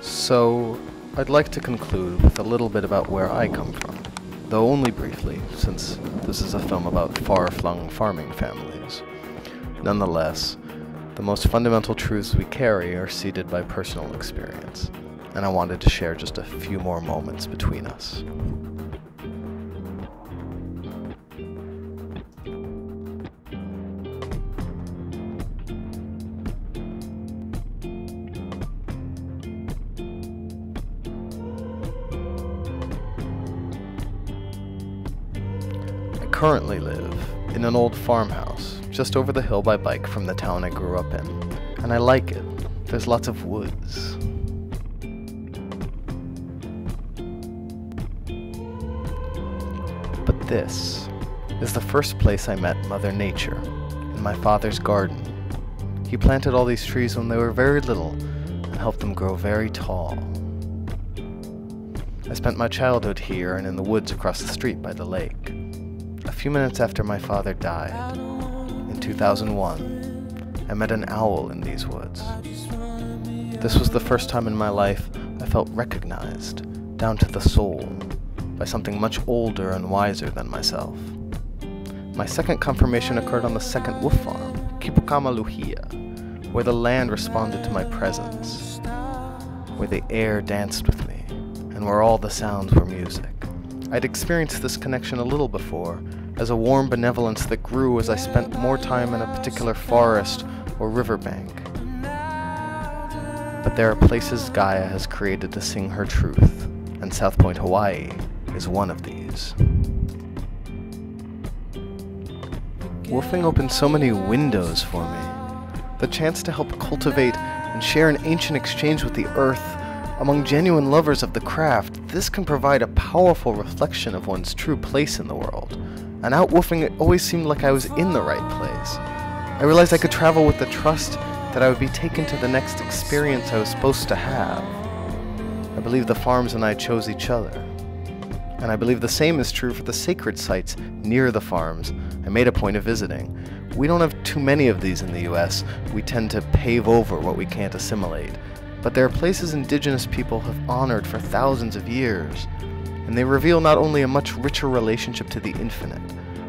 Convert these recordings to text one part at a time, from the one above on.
So, I'd like to conclude with a little bit about where I come from, though only briefly, since this is a film about far-flung farming families. Nonetheless, the most fundamental truths we carry are seeded by personal experience, and I wanted to share just a few more moments between us. I currently live in an old farmhouse just over the hill by bike from the town I grew up in, and I like it. There's lots of woods. But this is the first place I met Mother Nature, in my father's garden. He planted all these trees when they were very little and helped them grow very tall. I spent my childhood here and in the woods across the street by the lake. A few minutes after my father died, in 2001, I met an owl in these woods. This was the first time in my life I felt recognized, down to the soul, by something much older and wiser than myself. My second confirmation occurred on the second WWOOF farm, Kipukamaluhia, where the land responded to my presence, where the air danced with me, and where all the sounds were music. I'd experienced this connection a little before, as a warm benevolence that grew as I spent more time in a particular forest or riverbank. But there are places Gaia has created to sing her truth, and South Point, Hawaii is one of these. Woofing opened so many windows for me. The chance to help cultivate and share an ancient exchange with the earth among genuine lovers of the craft, this can provide a powerful reflection of one's true place in the world. And out woofing, it always seemed like I was in the right place. I realized I could travel with the trust that I would be taken to the next experience I was supposed to have. I believe the farms and I chose each other. And I believe the same is true for the sacred sites near the farms I made a point of visiting. We don't have too many of these in the US. We tend to pave over what we can't assimilate. But there are places indigenous people have honored for thousands of years, and they reveal not only a much richer relationship to the infinite,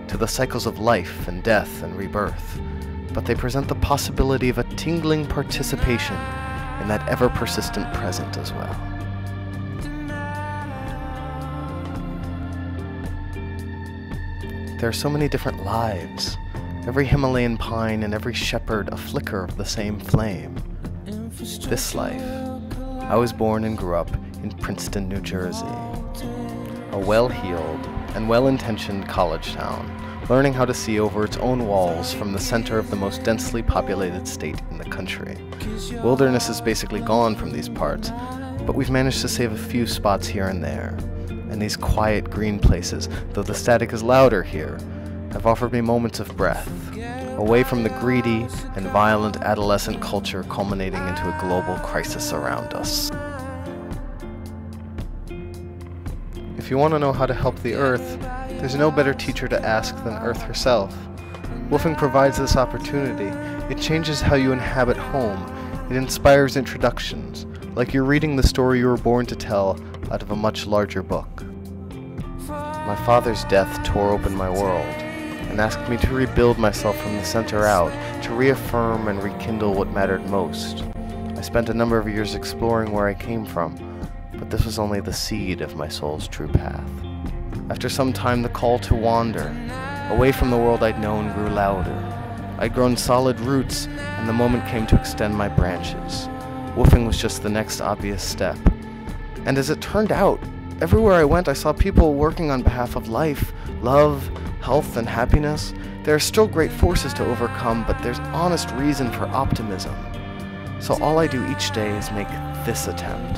to the cycles of life and death and rebirth, but they present the possibility of a tingling participation in that ever-persistent present as well. There are so many different lives, every Himalayan pine and every shepherd a flicker of the same flame. This life, I was born and grew up in Princeton, New Jersey, a well-heeled and well-intentioned college town, learning how to see over its own walls from the center of the most densely populated state in the country. Wilderness is basically gone from these parts, but we've managed to save a few spots here and there, and these quiet green places, though the static is louder here, have offered me moments of breath, away from the greedy and violent adolescent culture culminating into a global crisis around us. If you want to know how to help the Earth, there's no better teacher to ask than Earth herself. Woofing provides this opportunity. It changes how you inhabit home. It inspires introductions, like you're reading the story you were born to tell out of a much larger book. My father's death tore open my world, and asked me to rebuild myself from the center out, to reaffirm and rekindle what mattered most. I spent a number of years exploring where I came from, but this was only the seed of my soul's true path. After some time, the call to wander, away from the world I'd known, grew louder. I'd grown solid roots, and the moment came to extend my branches. Woofing was just the next obvious step. And as it turned out, everywhere I went I saw people working on behalf of life, love, health, and happiness. There are still great forces to overcome, but there's honest reason for optimism. So all I do each day is make this attempt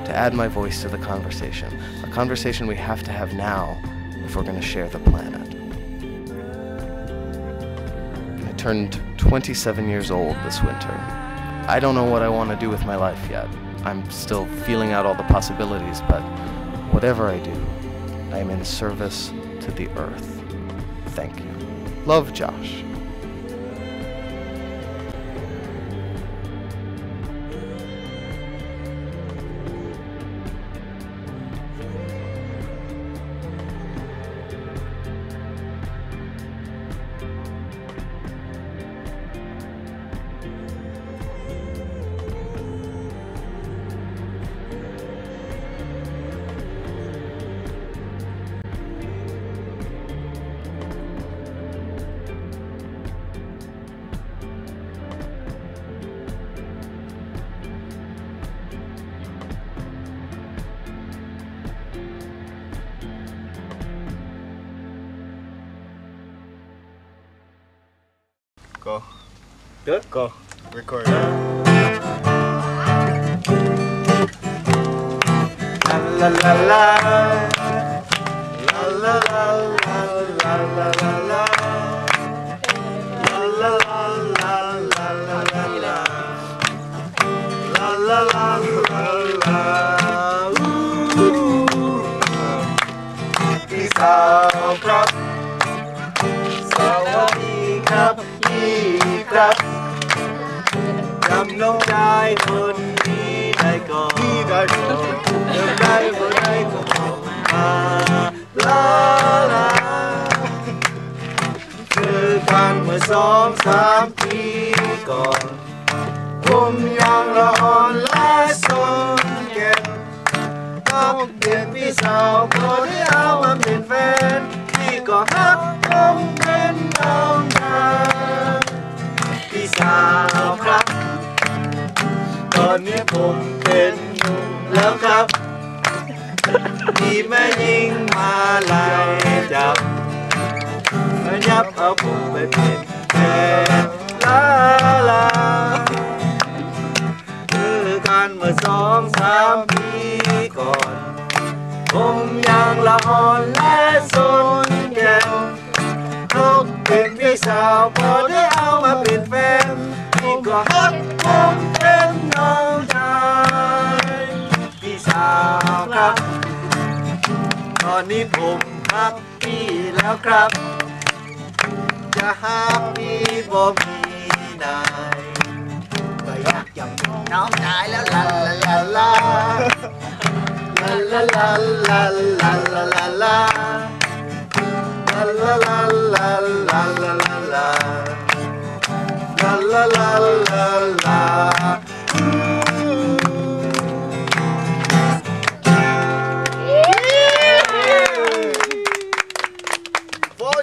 to add my voice to the conversation, a conversation we have to have now if we're going to share the planet. I turned 27 years old this winter. I don't know what I want to do with my life yet. I'm still feeling out all the possibilities, but whatever I do, I am in service to the earth. Thank you. Love, Josh. Go. Good? Go. Record. La la la la. La la la la la la la la. La la la la la la la la. La la la la la.พี่สาวครับสวัสดีครับพี่ครับจำน้องชายคนนี้ได้ก่อนเดินได้บ่ได้ก็บอกมาลาลาเจอกันเมื่อ2-3 ปีก่อนผมยังละอ่อนและสนแก่นต้องเรียนพี่สาวก็ได้เอามาเป็นแฟนพี่ก็ฮักผมเป็นน้องชายพี่สาวครับตอนนี้ผมเป็นหนุ่มแล้วครับที่แม่ยิงมาไล่จับมายับเอาผมไปเป็นแฟนลาลาเจอกันเมื่อ2-3 ปีก่อนผมยังละอ่อนและสนแก่นเขาเป็นพี่สาวพอได้เอามาเป็นแฟนพี่ก็ฮักผมเป็นน้องชายพี่สาวครับตอนนี้ผมฮักพี่แล้วครับจะฮักพี่บ่มีนายก็อยากจับน้องชายแล้วลาลาลาลาลาลาลาลาลาลาLa la la la la la la la la la la la Four